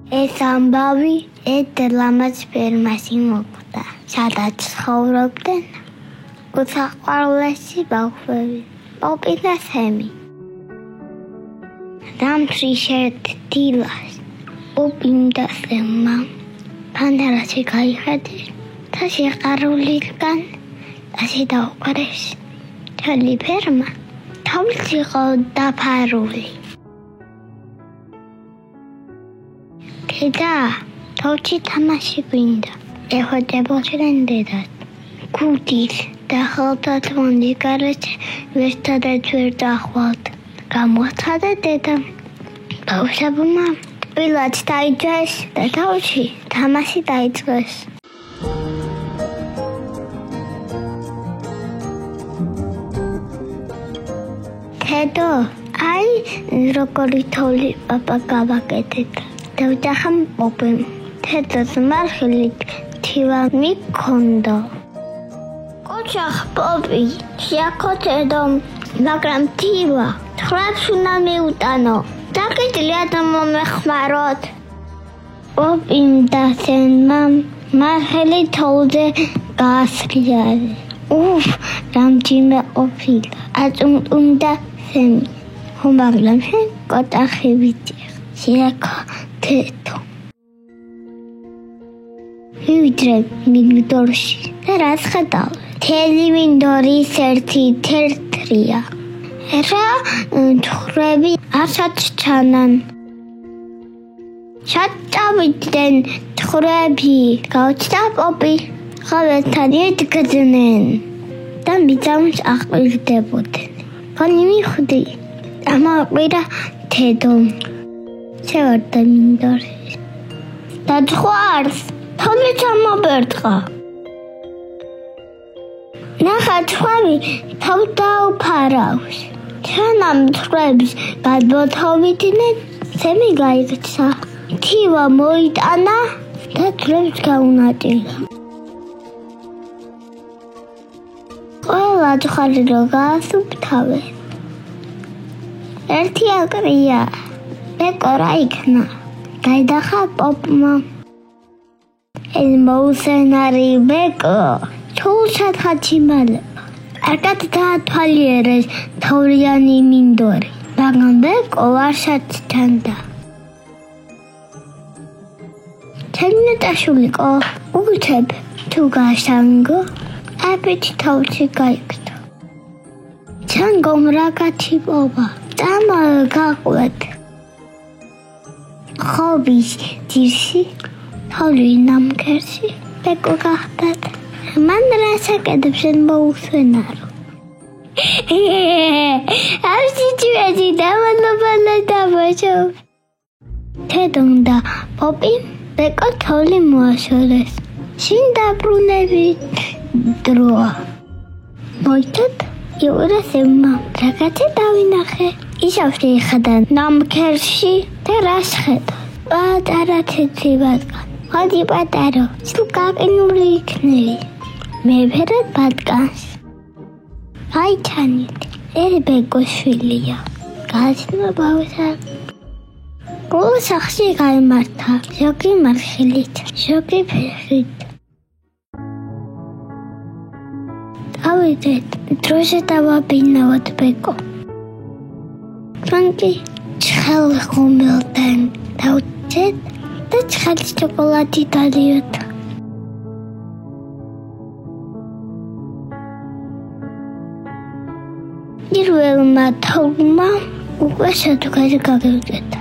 ეს ამბავი ედლამაც ფერმაში მოკვდა, სადაც ცხოვრობდნენ უსაყვარლესი ბავშვები, პოპი და სემი. დამფრიშეთ დილას პოპიმ და სემმა ფანდარაში გაიხედეს და შეყარულიდან ასე დაუყარეს. მთელი ფერმა თავს იყო დაფარული. დედა, თავში თამაში გვინდა. ეხოჭებოდნენ დედას. გუდის და ხელთათმონდი გარეშე ვერცადაც ვერ დახვალთ. გამოცხადა დედამ. ბავშვებმა ტყილად დაიჯეს და თავში თამაში დაიწყეს. დედო, აი როგორი თოვლი პაპა გავაკეთეთ. და ვიძახამ პოპიმ. დედას მარხილით თივა მიქონდა. ოჩახ პოპი, შეაქოთედო, მაგრამ თივა ხრებს უნდა მიუტანო. დაგიძლია და მომეხმაროთ. პოპიმ და სემმა მარხილი თოვლზე გაასრიალეს. რამდენიმე ყოფილა. აწუნტუნდა სემი. მაგრამ შენ კოტახი ვიძიხ. შეაქოთედო. ვიდრე მინდორში და რაც ხედავ, თელი მინდორის ერთი თეთრია. რა თხრები არცაც ჩანან. ჩაწავიდნენ თხრები, გავჩნდა პოპი, ყოველთან ერთგზნენ და მიწამს აყრილდებოდნენ. ფონი მიხვდი, ამაყირა დედომ. შევარდა მინდორში. და თხვარს თოვლი ჩამობერტყა. ნახა თხვარი თავს დაუფარავს. ჩანამ თხრებს გადმოთოვიდნენ, სემი გაიქცა. თივა მოიტანა და თხრებს გაუნაწილა. ყველა თხვარი რო გაასუფთავე. ერთი აკრია. ბეკო რა იქნა? გაიდახა პოპმა. ეს მოუსენარი ბეკო ჩულშად ხაჩიმალება. კარგად დაათვალიერეს თოვლიანი მინდორი, მაგრამ ბეკო ვარშად ჩანდა. ჩენეტაშულიკო, უჩებ თუ გაშანგო, აბეთი თავში გაიქცა. ჩანგომ რა გაჩიპობა, დამა გაყვეთ. ხობის ძირში, თოვლი ნამქერში, ბეკო გახდათ. მან რასაკეთებს შენ მოუსვენარო. ავსიჩვედი დავანობალა დავაშო. დედომ და პოპიმ ბეკო თოვლი მოაშორეს. შინ დაბრუნები დროა. მოიცოთ, იურა სემმა რაღაცა დავინახე. ისავში იხდა ნამქერში და რას ხედა? პატარა თეთრი ბატკანი. ხოდი პატარო, სულ გაყინული იქნები. მე ვერად ბატკანს. აი ჩანით, ეს ბეკოს შვილია. გააცნო ბავშვი. გულ სახში გაიმართა, ზოგი მარხილით, ზოგი ფეხით. დავიდეთ, დროშა დავაბინავთ ბეკო. ფრანკი ცხელ ხომელთან დავჭეთ და ცხელი შოკოლადი დადიოთ. პირველმა თოვლმა უკვე შეთქველი გაგევჭეთა.